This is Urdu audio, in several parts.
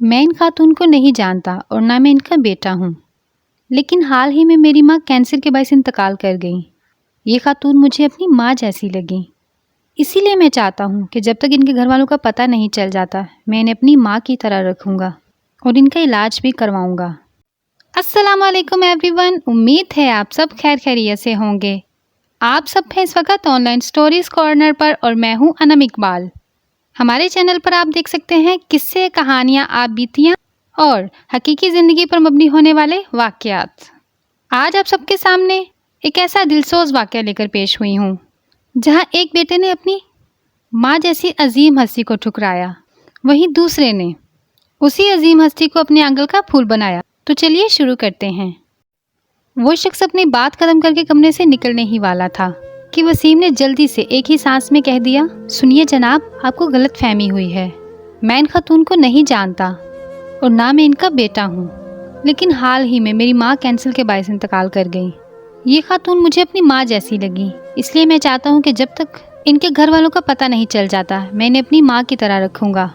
میں ان خاتون کو نہیں جانتا اور نہ میں ان کا بیٹا ہوں، لیکن حال ہی میں میری ماں کینسر کے باعث انتقال کر گئی۔ یہ خاتون مجھے اپنی ماں جیسی لگی، اسی لیے میں چاہتا ہوں کہ جب تک ان کے گھر والوں کا پتہ نہیں چل جاتا میں انہیں اپنی ماں کی طرح رکھوں گا اور ان کا علاج بھی کرواؤں گا۔ السلام علیکم ایوری ون، امید ہے آپ سب خیر خیریت سے ہوں گے۔ آپ سب ہیں اس وقت آن لائن سٹوریز کارنر پر اور میں ہوں انم اقبال۔ ہمارے چینل پر آپ دیکھ سکتے ہیں قصے، کہانیاں، آپ بیتیاں اور حقیقی زندگی پر مبنی ہونے والے واقعات۔ آج آپ سب کے سامنے ایک ایسا دلسوز واقعہ لے کر پیش ہوئی ہوں جہاں ایک بیٹے نے اپنی ماں جیسی عظیم ہستی کو ٹھکرایا، وہیں دوسرے نے اسی عظیم ہستی کو اپنے آنگل کا پھول بنایا۔ تو چلیے شروع کرتے ہیں۔ وہ شخص اپنی بات ختم کر کے کمرے سے نکلنے ہی والا تھا کہ وسیم نے جلدی سے ایک ہی سانس میں کہہ دیا، سنیے جناب، آپ کو غلط فہمی ہوئی ہے۔ میں ان خاتون کو نہیں جانتا اور نہ میں ان کا بیٹا ہوں، لیکن حال ہی میں میری ماں کینسر کے باعث انتقال کر گئی۔ یہ خاتون مجھے اپنی ماں جیسی لگی، اس لیے میں چاہتا ہوں کہ جب تک ان کے گھر والوں کا پتہ نہیں چل جاتا میں انہیں اپنی ماں کی طرح رکھوں گا،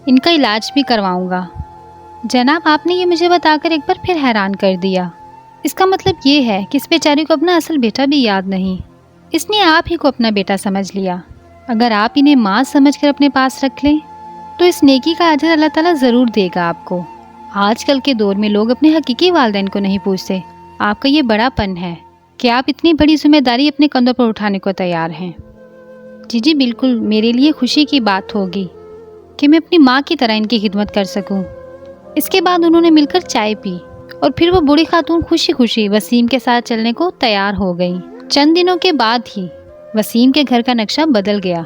ان کا علاج بھی کرواؤں گا۔ جناب، آپ نے یہ مجھے بتا کر ایک بار پھر حیران کر دیا۔ اس کا مطلب یہ ہے کہ اس بیچاری کو اپنا اصل بیٹا بھی یاد نہیں، اس نے آپ ہی کو اپنا بیٹا سمجھ لیا۔ اگر آپ انہیں ماں سمجھ کر اپنے پاس رکھ لیں تو اس نیکی کا اجر اللہ تعالیٰ ضرور دے گا آپ کو۔ آج کل کے دور میں لوگ اپنے حقیقی والدین کو نہیں پوچھتے۔ آپ کا یہ بڑا پن ہے کہ آپ اتنی بڑی ذمہ داری اپنے کندھوں پر اٹھانے کو تیار ہیں۔ جی بالکل، میرے لیے خوشی کی بات ہوگی کہ میں اپنی ماں کی طرح ان کی خدمت کر سکوں۔ اس کے بعد انہوں نے مل کر چائے پی اور پھر وہ بوڑھی خاتون خوشی خوشی وسیم کے ساتھ چلنے کو تیار ہو گئی۔ چند دنوں کے بعد ہی وسیم کے گھر کا نقشہ بدل گیا۔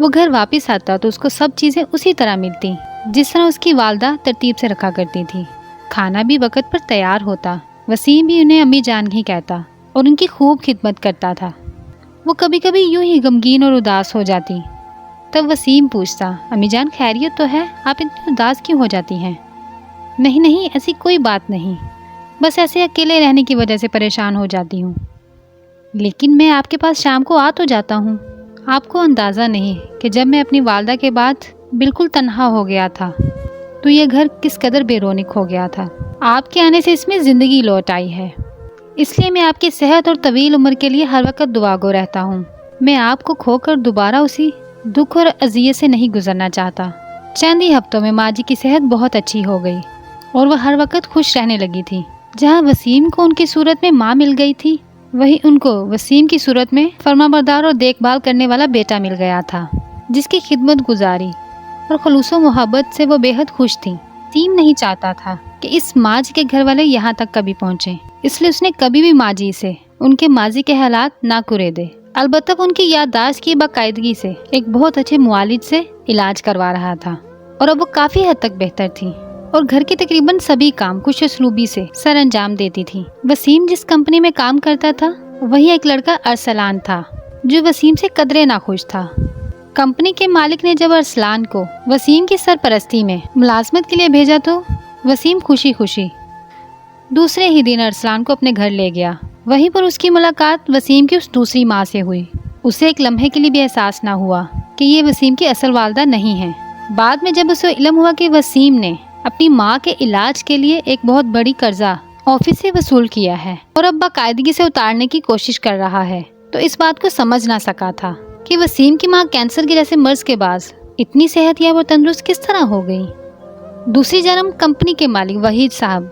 وہ گھر واپس آتا تو اس کو سب چیزیں اسی طرح ملتی جس طرح اس کی والدہ ترتیب سے رکھا کرتی تھی۔ کھانا بھی وقت پر تیار ہوتا، وسیم بھی انہیں امی جان ہی کہتا اور ان کی خوب خدمت کرتا تھا۔ وہ کبھی کبھی یوں ہی غمگین اور اداس ہو جاتی، تب وسیم پوچھتا، امی جان خیریت تو ہے؟ آپ اتنی اداس کیوں ہو جاتی ہیں؟ نہیں، ایسی کوئی بات نہیں، بس ایسے اکیلے رہنے کی وجہ سے پریشان ہو جاتی ہوں۔ لیکن میں آپ کے پاس شام کو آ تو جاتا ہوں۔ آپ کو اندازہ نہیں کہ جب میں اپنی والدہ کے بعد بالکل تنہا ہو گیا تھا تو یہ گھر کس قدر بے رونق ہو گیا تھا۔ آپ کے آنے سے اس میں زندگی لوٹ آئی ہے، اس لیے میں آپ کی صحت اور طویل عمر کے لیے ہر وقت دعا گو رہتا ہوں۔ میں آپ کو کھو کر دوبارہ اسی دکھ اور اذیت سے نہیں گزرنا چاہتا۔ چند ہی ہفتوں میں ماں جی کی صحت بہت اچھی ہو گئی اور وہ ہر وقت خوش رہنے لگی تھی۔ جہاں وسیم کو ان کی صورت میں ماں مل گئی تھی، وہیں ان کو وسیم کی صورت میں فرمانبردار اور دیکھ بھال کرنے والا بیٹا مل گیا تھا، جس کی خدمت گزاری اور خلوص و محبت سے وہ بے حد خوش تھی۔ وسیم نہیں چاہتا تھا کہ اس ماں جی کے گھر والے یہاں تک کبھی پہنچے، اس لیے اس نے کبھی بھی ماں جی سے ان کے ماضی کے حالات نہ کرے دے۔ البتہ وہ ان کی یادداشت کی باقاعدگی سے ایک بہت اچھے معالج سے علاج کروا رہا تھا اور اب وہ کافی حد تک بہتر تھی اور گھر کے تقریباً سبھی کام خوش اسلوبی سے سر انجام دیتی تھی۔ وسیم جس کمپنی میں کام کرتا تھا وہیں ایک لڑکا ارسلان تھا جو وسیم سے قدرے ناخوش تھا۔ کمپنی کے مالک نے جب ارسلان کو وسیم کی سرپرستی میں ملازمت کے لیے بھیجا تو وسیم خوشی خوشی دوسرے ہی دن ارسلان کو اپنے گھر لے گیا۔ وہیں پر اس کی ملاقات وسیم کی اس دوسری ماں سے ہوئی۔ اسے ایک لمحے کے لیے بھی احساس نہ ہوا کہ یہ وسیم کی اصل والدہ نہیں ہے۔ بعد میں جب اسے علم ہوا کہ وسیم نے اپنی ماں کے علاج کے لیے ایک بہت بڑی قرضہ آفس سے وصول کیا ہے اور اب باقاعدگی سے اتارنے کی کوشش کر رہا ہے، تو اس بات کو سمجھ نہ سکا تھا کہ وسیم کی ماں کینسر کے جیسے مرض کے باعث اتنی صحت یاب اور تندرست کس طرح ہو گئی۔ دوسری جانب کمپنی کے مالک وحید صاحب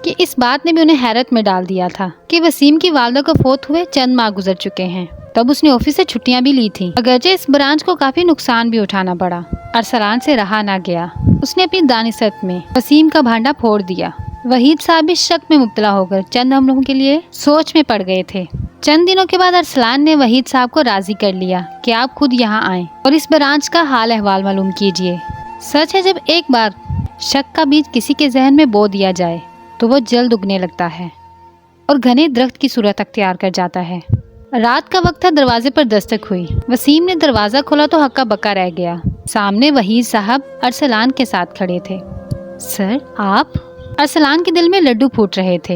کہ اس بات نے بھی انہیں حیرت میں ڈال دیا تھا کہ وسیم کی والدہ کو فوت ہوئے چند ماہ گزر چکے ہیں۔ تب اس نے آفس سے چھٹیاں بھی لی تھیں، اگرچہ اس برانچ کو کافی نقصان بھی اٹھانا پڑا۔ ارسلان سے رہا نہ گیا، اس نے اپنی دانست میں وسیم کا بھانڈا پھوڑ دیا۔ وحید صاحب بھی شک میں مبتلا ہو کر چند ہم کے لیے سوچ میں پڑ گئے تھے۔ چند دنوں کے بعد ارسلان نے وحید صاحب کو راضی کر لیا کہ آپ خود یہاں آئیں اور اس برانچ کا حال احوال معلوم کیجیے۔ سچ ہے، جب ایک بار شک کا بیج کسی کے ذہن میں بو دیا جائے تو وہ جلد اگنے لگتا ہے اور گھنے درخت کی صورت اختیار کر جاتا ہے۔ رات کا وقت تھا، دروازے پر دستک ہوئی۔ وسیم نے دروازہ کھولا تو ہکا بکا رہ گیا۔ سامنے وحید صاحب ارسلان کے ساتھ کھڑے تھے۔ سر، آپ؟ ارسلان کے دل میں لڈو پھوٹ رہے تھے۔